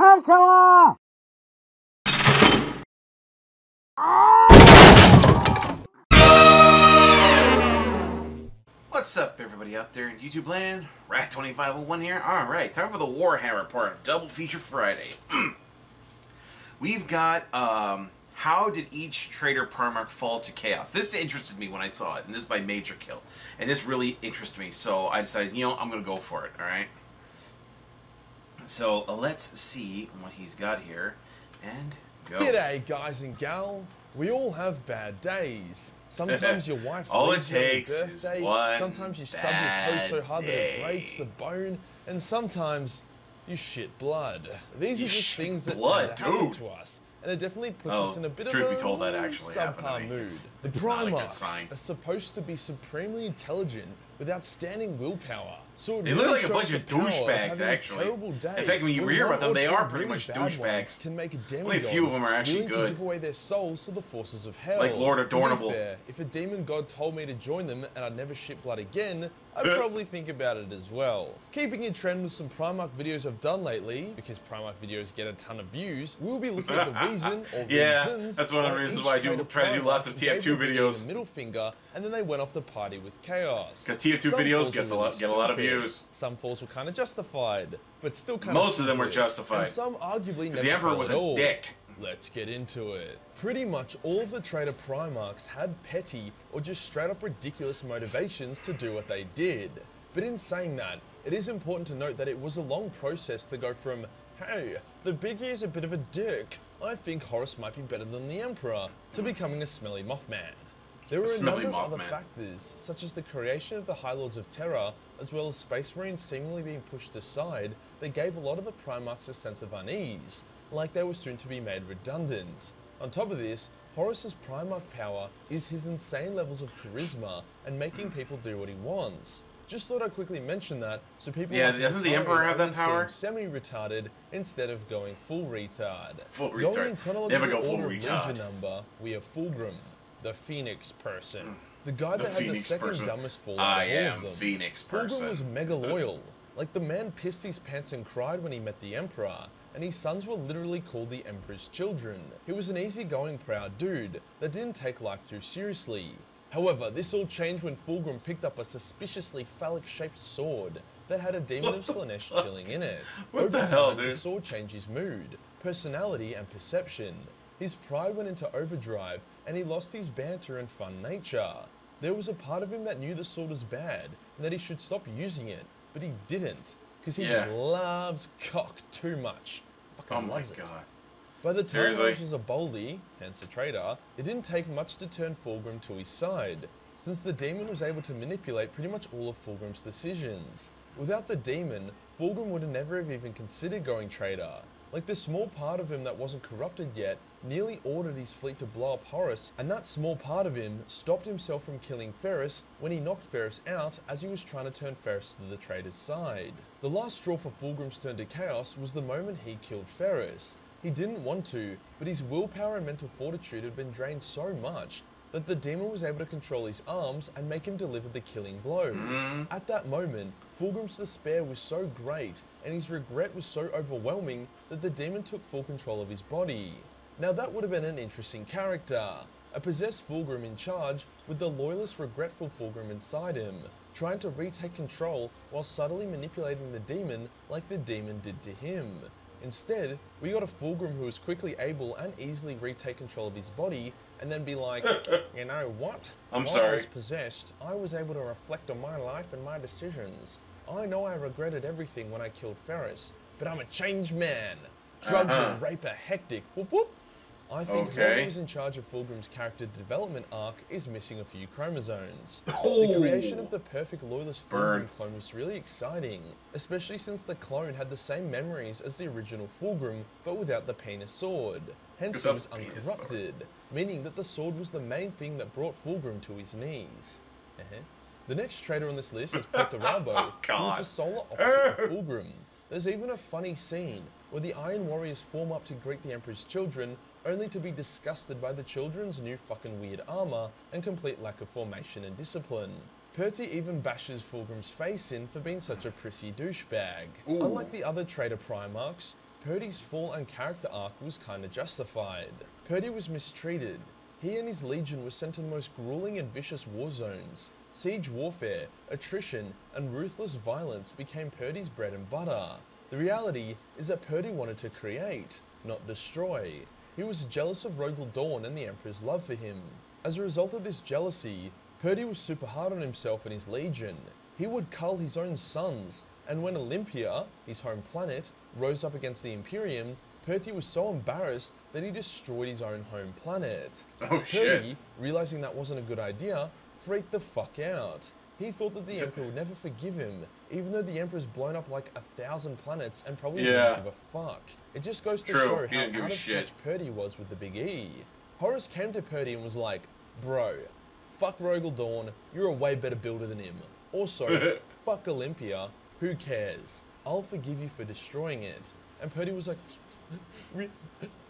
What's up, everybody out there in YouTube land? Rat2501 here. Alright, time for the Warhammer part of Double Feature Friday. We've got, how did each Traitor Primarch fall to chaos? This interested me when I saw it, and this is by Major Kill. And this really interested me, so I decided, you know, I'm going to go for it, alright? So, let's see what he's got here, and go. G'day, guys and gal. We all have bad days. Sometimes your wife all leaves it you on your takes birthday, is one sometimes you stub your toe so hard that it day. breaks the bone, and sometimes you shit blood. These are just things that blood, tend to happen to us, and it definitely puts us in a bit of truth a be told, that actually subpar mood. The it's not a good Primarchs sign. are supposed to be supremely intelligent with outstanding willpower. So They look like a bunch of douchebags, actually. In fact, when you hear about them, they are pretty much douchebags. Can make a Only a few of them are actually willing to good. give away their souls to the forces of hell. Like Lord Adornable. To be fair, if a demon god told me to join them and I'd never shit blood again, I'd probably think about it as well. Keeping in trend with some Primarch videos I've done lately, because Primarch videos get a ton of views, we'll be looking at the reason or reasons. That's one of the reasons why I try to do lots of TF2 videos. The middle finger, and then they went off to party with chaos. Because TF2 videos get a lot of views. Some falls were kind of justified, but still kind of. Most of them were justified. And some arguably never. The Emperor was a dick. Let's get into it. Pretty much all of the Traitor Primarchs had petty or just straight up ridiculous motivations to do what they did. But in saying that, it is important to note that it was a long process to go from, hey, the Biggie is a bit of a dick, I think Horus might be better than the Emperor, to becoming a smelly Mothman. There were a number of other factors, such as the creation of the High Lords of Terror, as well as Space Marines seemingly being pushed aside, that gave a lot of the Primarchs a sense of unease, like they were soon to be made redundant. On top of this, Horus's Primarch power is his insane levels of charisma and making people do what he wants. Just thought I'd quickly mention that, so people doesn't the Emperor have that power? Semi-retarded instead of going full retard. Full retard. Going in chronological Never go full order of retard. Legion number, we have Fulgrim, the Phoenix person. The guy that had the second dumbest fall out of all of them. Phoenix person. Fulgrim was mega loyal. Like, the man pissed his pants and cried when he met the Emperor, and his sons were literally called the Emperor's children. He was an easygoing, proud dude that didn't take life too seriously. However, this all changed when Fulgrim picked up a suspiciously phallic-shaped sword that had a demon of Slanesh chilling in it. What the hell, dude? The sword changed his mood, personality, and perception. His pride went into overdrive, and he lost his banter and fun nature. There was a part of him that knew the sword was bad, and that he should stop using it, but he didn't, because he just loves cock too much. Fucking loves it. By the time Horus was a Boldy, hence a traitor, it didn't take much to turn Fulgrim to his side, since the demon was able to manipulate pretty much all of Fulgrim's decisions. Without the demon, Fulgrim would have never have even considered going traitor. Like, the small part of him that wasn't corrupted yet nearly ordered his fleet to blow up Horus, and that small part of him stopped himself from killing Ferrus when he knocked Ferrus out as he was trying to turn Ferrus to the traitor's side. The last straw for Fulgrim's turn to chaos was the moment he killed Ferrus. He didn't want to, but his willpower and mental fortitude had been drained so much that the demon was able to control his arms and make him deliver the killing blow. At that moment, Fulgrim's despair was so great and his regret was so overwhelming that the demon took full control of his body. Now that would have been an interesting character. A possessed Fulgrim in charge with the loyalist, regretful Fulgrim inside him, trying to retake control while subtly manipulating the demon like the demon did to him. Instead, we got a Fulgrim who was quickly able and easily retake control of his body and then be like, you know what? While I was possessed, I was able to reflect on my life and my decisions. I know I regretted everything when I killed Ferrus, but I'm a changed man. Drugs and rape are hectic. Whoop whoop. I think whoever was in charge of Fulgrim's character development arc is missing a few chromosomes. The creation of the perfect loyalist Fulgrim clone was really exciting, especially since the clone had the same memories as the original Fulgrim, but without the penis sword. Hence he was uncorrupted, meaning that the sword was the main thing that brought Fulgrim to his knees. The next traitor on this list is Primarch, who is the solar opposite to Fulgrim. There's even a funny scene where the Iron Warriors form up to greet the Emperor's children, only to be disgusted by the children's new fucking weird armor and complete lack of formation and discipline. Perty even bashes Fulgrim's face in for being such a prissy douchebag. Unlike the other traitor Primarchs, Purdy's fall and character arc was kinda justified. Purdy was mistreated. He and his legion were sent to the most grueling and vicious war zones. Siege warfare, attrition, and ruthless violence became Purdy's bread and butter. The reality is that Purdy wanted to create, not destroy. He was jealous of Rogel Dawn and the Emperor's love for him. As a result of this jealousy, Purdy was super hard on himself and his legion. He would cull his own sons, and when Olympia, his home planet, rose up against the Imperium, Purdy was so embarrassed that he destroyed his own home planet. Oh shit. Purdy, realizing that wasn't a good idea, freaked the fuck out. He thought that the Emperor would never forgive him, even though the Emperor's blown up like 1,000 planets and probably wouldn't give a fuck. It just goes to show how out of touch Purdy was with the Big E. Horus came to Purdy and was like, bro, fuck Rogel Dawn, you're a way better builder than him. Also, fuck Olympia, who cares? I'll forgive you for destroying it. And Purdy was like,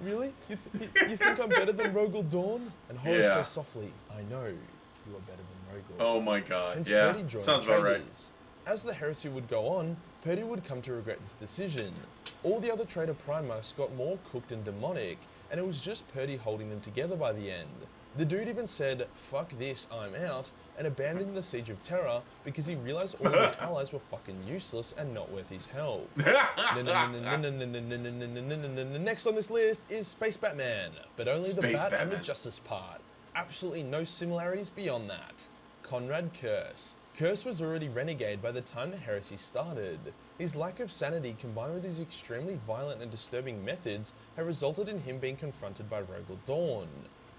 really? You think I'm better than Rogel Dawn? And Horus says softly, I know you are better than Rogel. Oh my god, Hence yeah, Purdy joined sounds about right. As the heresy would go on, Purdy would come to regret this decision. All the other traitor Primarchs got more cooked and demonic, and it was just Purdy holding them together by the end. The dude even said, fuck this, I'm out, and abandoned the Siege of Terror because he realized all of his allies were fucking useless and not worth his help. Next on this list is Space Batman, but only the Bat and the Justice part. Absolutely no similarities beyond that. Conrad Curse. Curse was already renegade by the time the heresy started. His lack of sanity combined with his extremely violent and disturbing methods had resulted in him being confronted by Rogel Dawn.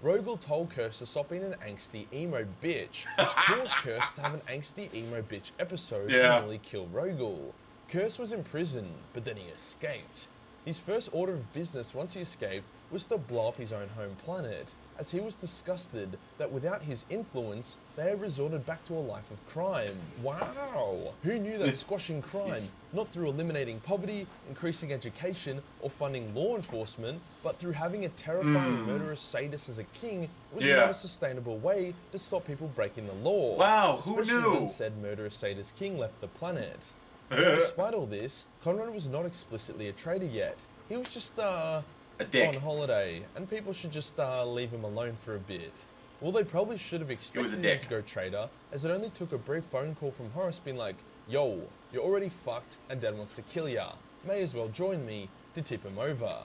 Rogel told Curse to stop being an angsty emo bitch, which caused Curse to have an angsty emo bitch episode and nearly kill Rogel. Curse was in prison, but then he escaped. His first order of business once he escaped was to blow up his own home planet, as he was disgusted that without his influence, they had resorted back to a life of crime. Wow! Who knew that squashing crime, not through eliminating poverty, increasing education, or funding law enforcement, but through having a terrifying murderous sadist as a king, was not a sustainable way to stop people breaking the law. Wow, especially who knew? when said murderous sadist king left the planet. Despite all this, Conrad was not explicitly a traitor yet. He was just, a dick on holiday, and people should just leave him alone for a bit. Well, they probably should have expected him to go traitor, as it only took a brief phone call from Horus being like, yo, you're already fucked and Dad wants to kill ya. May as well join me, to tip him over.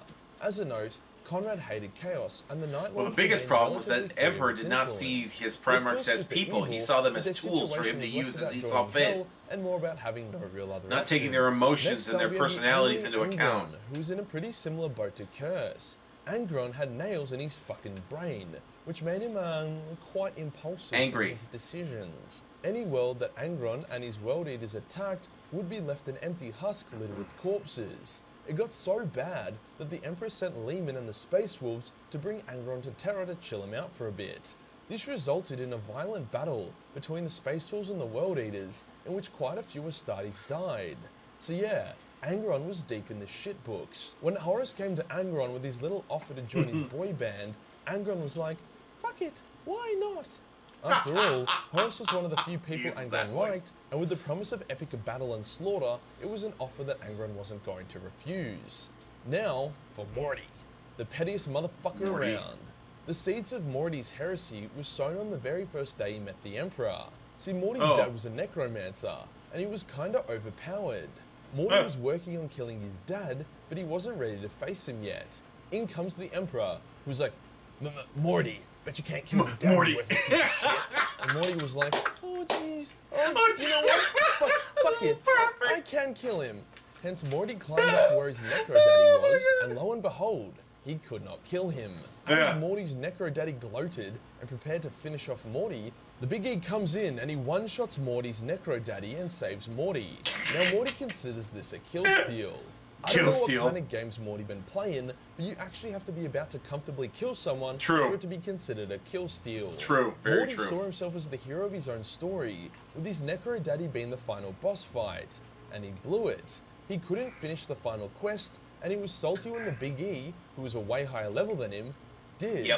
As a note, Conrad hated chaos, and the Night Lords. Well, the biggest problem was that Emperor did not see his Primarchs as people. He saw them as tools for him to use as he saw fit. And more about having no real other not taking their emotions and their personalities into account. Who's in a pretty similar boat to Curse. Angron had nails in his fucking brain, which made him quite impulsive in his decisions. Any world that Angron and his World Eaters attacked would be left an empty husk littered with corpses. It got so bad that the Emperor sent Lehman and the Space Wolves to bring Angron to Terra to chill him out for a bit. This resulted in a violent battle between the Space Wolves and the World Eaters, in which quite a few Astartes died. So yeah, Angron was deep in the shit books. When Horus came to Angron with his little offer to join his boy band, Angron was like, fuck it, why not? After all, Horus was one of the few people Angron liked, and with the promise of epic battle and slaughter, it was an offer that Angron wasn't going to refuse. Now, for Morty, the pettiest motherfucker around. The seeds of Morty's heresy was sown on the very first day he met the Emperor. See, Morty's dad was a necromancer, and he was kinda overpowered. Morty was working on killing his dad, but he wasn't ready to face him yet. In comes the Emperor, who's like, Morty, bet you can't kill your dad. Morty. And Morty was like, oh jeez, you know what, fuck it, I can kill him. Hence Morty climbed up to where his necro daddy was, and lo and behold, he could not kill him. As Morty's necro daddy gloated and prepared to finish off Morty, the Big E comes in and he one-shots Morty's necro daddy and saves Morty. Now Morty considers this a kill steal. I don't know what kind of games Morty been playing, but you actually have to be about to comfortably kill someone for it to be considered a kill steal. Very true. Morty saw himself as the hero of his own story, with his necro daddy being the final boss fight, and he blew it. He couldn't finish the final quest, and he was salty when the Big E, who was a way higher level than him, did.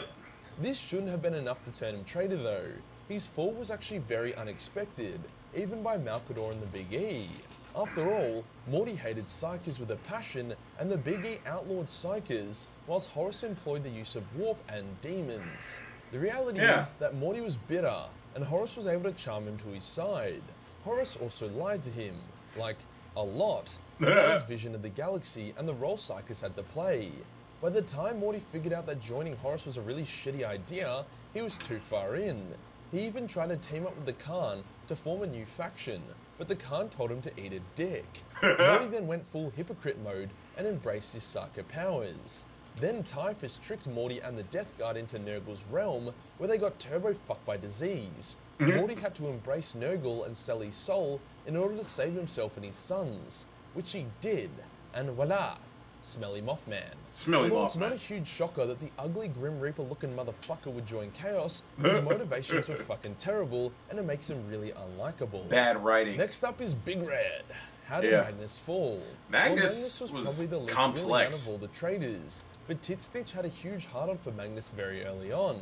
This shouldn't have been enough to turn him traitor though. His fall was actually very unexpected, even by Malkador and the Big E. After all, Morty hated Psychers with a passion, and the Big E outlawed Psychers, whilst Horace employed the use of warp and demons. The reality is that Morty was bitter, and Horace was able to charm him to his side. Horace also lied to him, like, a lot, about his vision of the galaxy and the role Psychers had to play. By the time Morty figured out that joining Horace was a really shitty idea, he was too far in. He even tried to team up with the Khan to form a new faction, but the Khan told him to eat a dick. Morty then went full hypocrite mode and embraced his Psyker powers. Then Typhus tricked Morty and the Death Guard into Nurgle's realm, where they got turbo fucked by disease. Morty had to embrace Nurgle and sell his soul in order to save himself and his sons, which he did, and voila, Smelly Mothman. Although it's not a huge shocker that the ugly Grim Reaper looking motherfucker would join Chaos, his motivations were fucking terrible, and it makes him really unlikable. Bad writing. Next up is Big Red. How did Magnus fall? Magnus was was probably the least complex. of all the traitors, but Titstitch had a huge hard-on for Magnus very early on.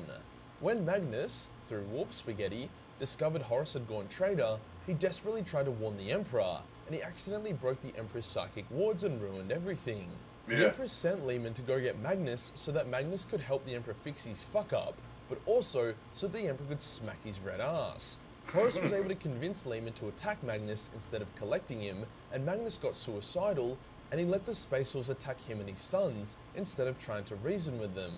When Magnus, through Warp Spaghetti, discovered Horace had gone traitor, he desperately tried to warn the Emperor, and he accidentally broke the Emperor's psychic wards and ruined everything. The Emperor sent Lehman to go get Magnus so that Magnus could help the Emperor fix his fuck-up, but also so the Emperor could smack his red ass. Horace was able to convince Lehman to attack Magnus instead of collecting him, and Magnus got suicidal, and he let the Space Wolves attack him and his sons, instead of trying to reason with them.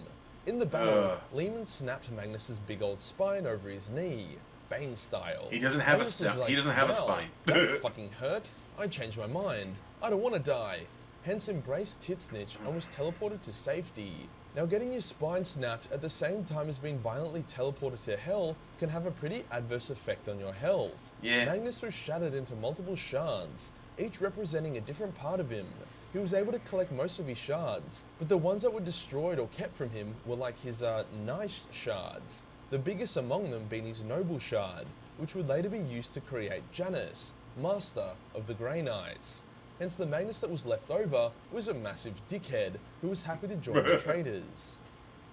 In the battle, Lehman snapped Magnus's big old spine over his knee, Bane style. He doesn't have Magnus a he doesn't have a spine. That fucking hurt. I changed my mind. I don't want to die. Hence embraced Titsnitch and was teleported to safety. Now getting your spine snapped at the same time as being violently teleported to hell can have a pretty adverse effect on your health. Magnus was shattered into multiple shards, each representing a different part of him. He was able to collect most of his shards, but the ones that were destroyed or kept from him were like his nice shards. The biggest among them being his noble shard, which would later be used to create Janus, master of the Grey Knights. Hence the Magnus that was left over was a massive dickhead who was happy to join the traitors.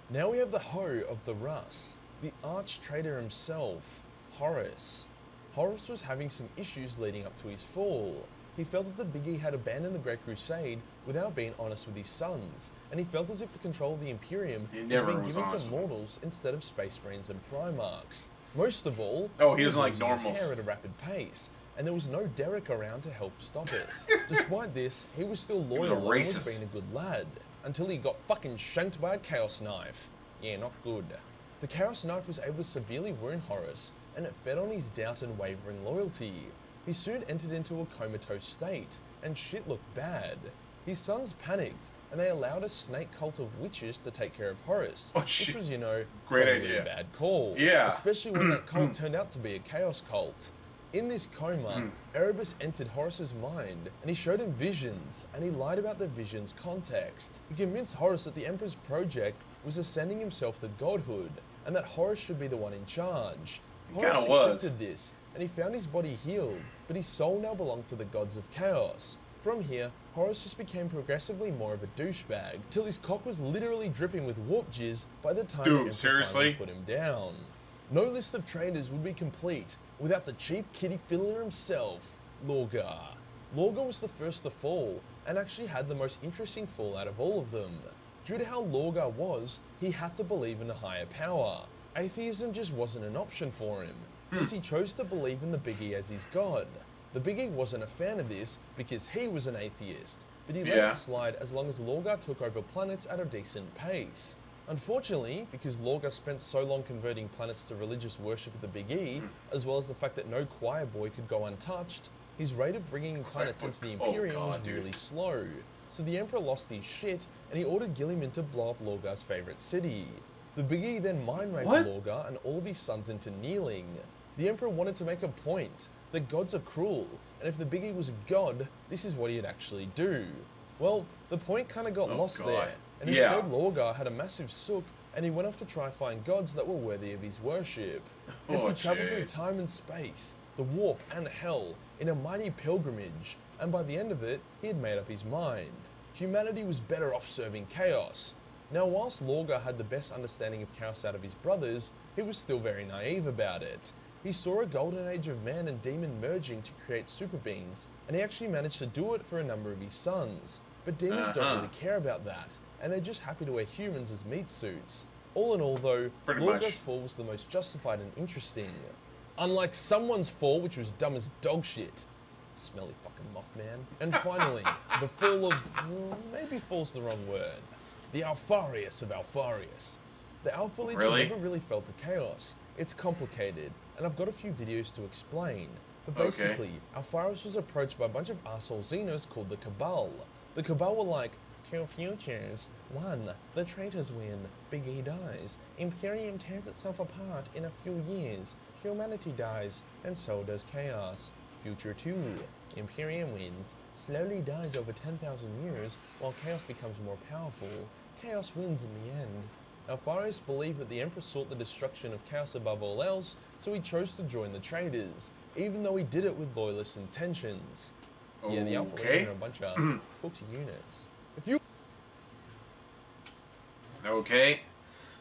Now we have the hoe of the Russ, the arch-traitor himself, Horace. Horace was having some issues leading up to his fall. He felt that the Big E had abandoned the Great Crusade without being honest with his sons, and he felt as if the control of the Imperium was being given to mortals instead of Space Marines and Primarchs. Most of all, he doesn't like normals. His hair at a rapid pace, and there was no Derek around to help stop it. Despite this, he was still loyal and was being a good lad, until he got fucking shanked by a Chaos Knife. Yeah, not good. The Chaos Knife was able to severely wound Horace, and it fed on his doubt and wavering loyalty. He soon entered into a comatose state, and shit looked bad. His sons panicked, and they allowed a snake cult of witches to take care of Horace, which was, you know, great idea. A bad call. Especially when that cult turned out to be a chaos cult. In this coma, Erebus entered Horace's mind, and he showed him visions, and he lied about the visions' context. He convinced Horace that the Emperor's project was ascending himself to godhood, and that Horace should be the one in charge. Horace accepted this, and he found his body healed, but his soul now belonged to the gods of chaos. From here, Horace just became progressively more of a douchebag, till his cock was literally dripping with warp jizz by the time the Emperor finally put him down. No list of traitors would be complete without the chief kitty fiddler himself, Lorgar. Lorgar was the first to fall, and actually had the most interesting fall out of all of them. Due to how Lorgar was, he had to believe in a higher power. Atheism just wasn't an option for him, hence he chose to believe in the Big E as his god. The Big E wasn't a fan of this because he was an atheist, but he let it slide as long as Lorgar took over planets at a decent pace. Unfortunately, because Lorgar spent so long converting planets to religious worship of the Big E, as well as the fact that no choir boy could go untouched, his rate of bringing planets into the Imperium was really slow. So the Emperor lost his shit, and he ordered Gilliman to blow up Lorgar's favourite city. The Big E then mind-raped Lorgar and all of his sons into kneeling. The Emperor wanted to make a point, that gods are cruel, and if the Big E was a god, this is what he'd actually do. Well, the point kinda got lost there, and instead Lorgar had a massive sook, and he went off to try find gods that were worthy of his worship. Hence he travelled through time and space, the warp and hell, in a mighty pilgrimage, and by the end of it, he had made up his mind. Humanity was better off serving chaos. Now whilst Lorgar had the best understanding of chaos out of his brothers, he was still very naive about it. He saw a golden age of man and demon merging to create super beings, and he actually managed to do it for a number of his sons. But demons don't really care about that, and they're just happy to wear humans as meat suits. All in all though, Pretty Lord much. God's fall was the most justified and interesting. Unlike someone's fall, which was dumb as dog shit. Smelly fucking Mothman. And finally, the fall of... maybe fall's the wrong word. The Alfarius of Alfarius. The Alpha Legion never really fell to chaos. It's complicated, and I've got a few videos to explain. But basically, Alfarius was approached by a bunch of arsehole Xenos called the Cabal. The Cabal were like, two futures. One, the traitors win, Big E dies. Imperium tears itself apart in a few years. Humanity dies, and so does Chaos. Future 2, Imperium wins, slowly dies over 10,000 years, while Chaos becomes more powerful. Chaos wins in the end. Alfarius believed that the Emperor sought the destruction of Chaos above all else, so he chose to join the Traitors, even though he did it with loyalist intentions. Yeah, the Alpha Legion are a bunch of hooked units. If you... Okay.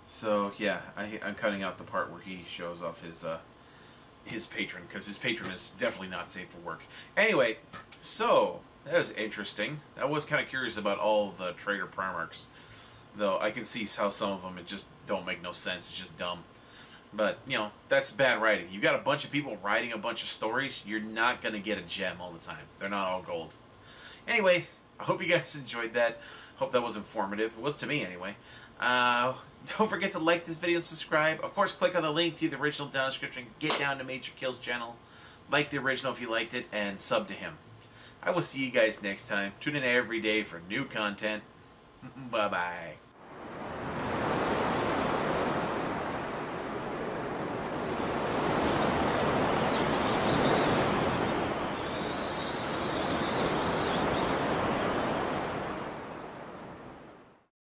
So, yeah, I'm cutting out the part where he shows off his patron, because his patron is definitely not safe for work. Anyway, so, that was interesting. I was kind of curious about all the Traitor Primarchs, though I can see how some of them, it just don't make no sense. It's just dumb. But, you know, that's bad writing. You got a bunch of people writing a bunch of stories, you're not going to get a gem all the time. They're not all gold. Anyway, I hope you guys enjoyed that. Hope that was informative. It was to me, anyway. Don't forget to like this video and subscribe. Of course, click on the link to the original down description. Get down to Major Kill's channel. Like the original if you liked it, and sub to him. I will see you guys next time. Tune in every day for new content. Bye-bye.